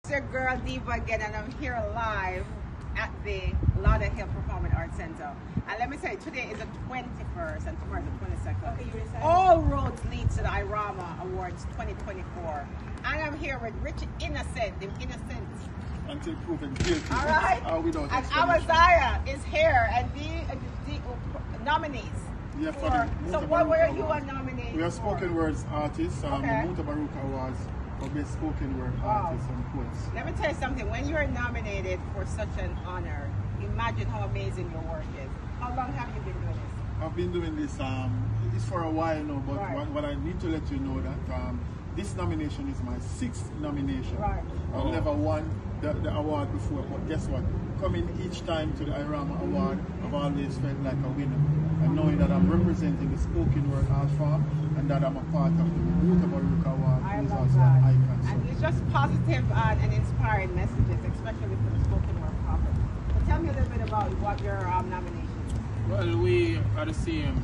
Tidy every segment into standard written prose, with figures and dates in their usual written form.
It's your girl Diva again, and I'm here live at the Lauderhill Performing Arts Center. And let me tell you, today is the 21st and tomorrow is the 22nd. All roads lead to the IRAWMA Awards 2024. And I'm here with Richie Innocent, the Innocent. Until proven guilty. All right. And Amaziyah is here, and the nominees. Yeah, so what were you a nominee? We are spoken words artists. The Baruka Awards for best spoken word artists and poets. Let me tell you something. When you are nominated for such an honor, imagine how amazing your work is. How long have you been doing this? I've been doing this it's for a while now, but what I need to let you know that this nomination is my 6th nomination. Right. I've never won the award before, but guess what? Coming each time to the IRAWMA Award, I've always felt like a winner. And knowing that I'm representing the spoken word art form and that I'm a part of the Diva Baruka Award, who's also an icon. And it's just positive and inspiring messages, especially for the spoken word prophet. So tell me a little bit about what your nomination is. Well, we are the same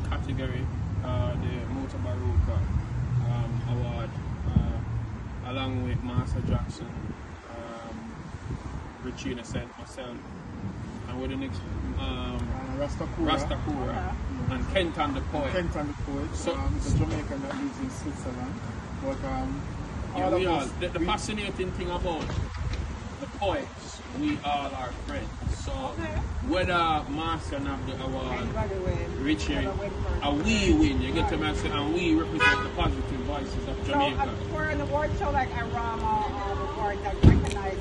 category, the Mota Baruka Award, along with Master Jackson, Richie Innocent, myself, and with the next Rastakura and Kenton the poet. Kenton the poet, so, the Jamaican that lives in Switzerland. But the fascinating thing about the poets, we all are friends. So whether Master have the award, Richie, and we win, you get to say, and we represent the positive voices of Jamaica. So for an award show like IRAWMA, award that recognizes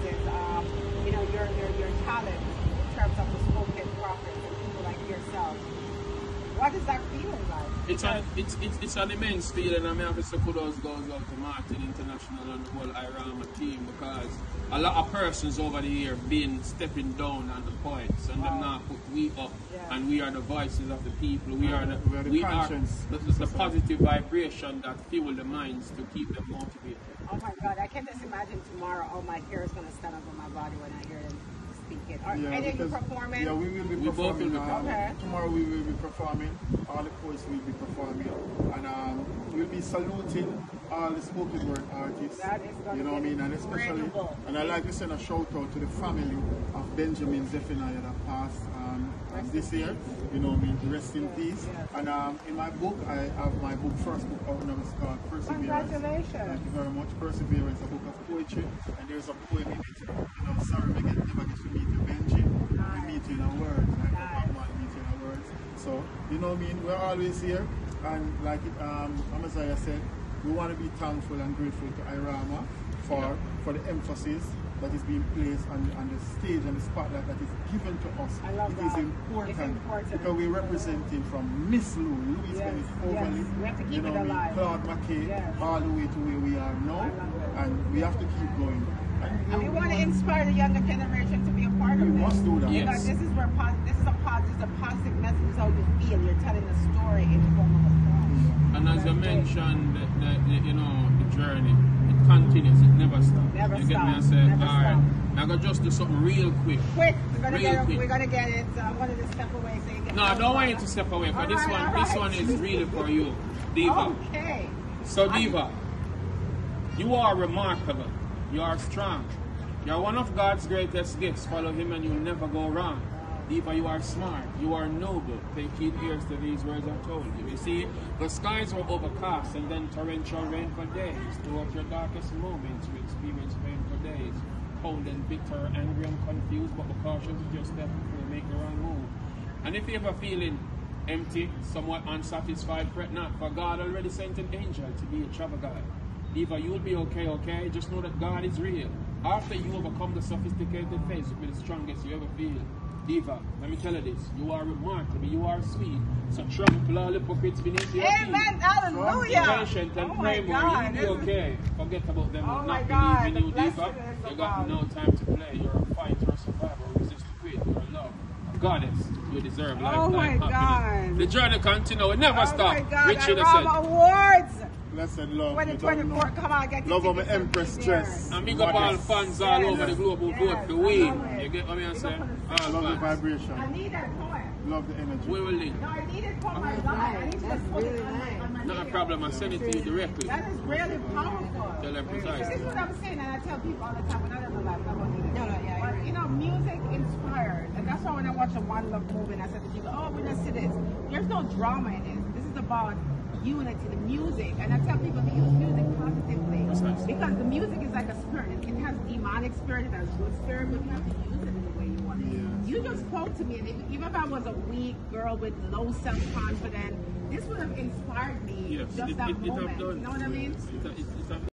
your talent in terms of the spoken prophets and people like yourself, what is that feeling like? It's an immense feeling, and I have to say kudos goes out to Martin International and the whole IRAWMA team, because a lot of persons over the year been stepping down on the points, and them now put we up, and we are the voices of the people. We are the positive vibration that fuel the minds to keep them motivated. Oh my God, I can just imagine tomorrow all my hair is going to stand up on my body when I hear them speaking. Are any of you performing? Yeah, we will be performing. Tomorrow we will be performing. All the poets will be performing. And we'll be saluting all the spoken word artists. That is going you know what I mean? And especially, and I'd like to send a shout out to the family of Benjamin Zephaniah that passed this year. You know what I mean? Rest in peace. And in my book, I have my first book out now. It's called Perseverance. Congratulations. Thank you very much. Perseverance, a book of poetry. And there's a poem in it. Sorry, we never get to meet you, Benji. We meet you in our words. Meet you in our words. So, you know what I mean? We're always here. And like Amaziyah said, we want to be thankful and grateful to IRAWMA for the emphasis that is being placed on the stage and the spotlight that is given to us. It is important because we're representing from Miss Lou, Louis Bennett Overly, Claude McKay, all the way to where we are now, and we have to keep going. And we want to inspire the younger generation to be a part of it. We must do that. Because this is where this is a positive message. Is how you feel. You're telling a story in the form of a song. And as I mentioned, the journey, it continues. It never stops. Never you stops. Get me? I say, all right, I'm gonna just do something real quick. We're gonna get it. I wanted to step away so you get. No, I don't want you to step away. But this one is really for you, Diva. Okay. So Diva, you are remarkable. You are strong. You are one of God's greatest gifts. Follow Him and you'll never go wrong. Diva, you are smart. You are noble. Take heed ears to these words I've told you. You see, the skies were overcast and then torrential rain for days. Throughout your darkest moments, you experience pain for days. Cold and bitter, angry and confused, but be cautious with your step before you make the wrong move. And if you're ever feeling empty, somewhat unsatisfied, fret not, for God already sent an angel to be a travel guide. Diva, you'll be okay? Just know that God is real. After you overcome the sophisticated phase, you'll be the strongest you ever feel. Diva, let me tell you this. You are remarkable. You are sweet. So trample all the hypocrites beneath your feet. Amen. Hallelujah. Be patient and pray more. You'll be okay. Forget about them. Oh not believe in you, Diva. You got no time to play. You're a fighter, a survivor, resist to quit. You're a love. A goddess. You deserve lifetime happiness. God. The journey continues. It never stops. Oh my God. Richie IRAWMA Awards. Blessed love. 2024, come on, get love your of my tickets Empress this dress. And big up all fans all over the globe who vote for we. You get what I'm saying? All Love the fans. vibration. I need that poem. Love the energy. We will link. No, I need it for my life. I need to put it on my Not a video. problem, I send it to you directly. That is really powerful. Tell them This precisely. is what I'm saying, and I tell people all the time, when I don't know life, I'm going to do this. But, you know, music inspired. And that's why when I watch a One Love movie and I said to people, oh, we're going to see this. There's no drama in it. This is about unity, the music. And I tell people to use music positively. Because the music is like a spirit. It has demonic spirit, it has good spirit, but you have to use it in the way you want it. You just spoke to me, and even if I was a weak girl with low self-confidence, this would have inspired me Yes, just that moment. You know what I mean? It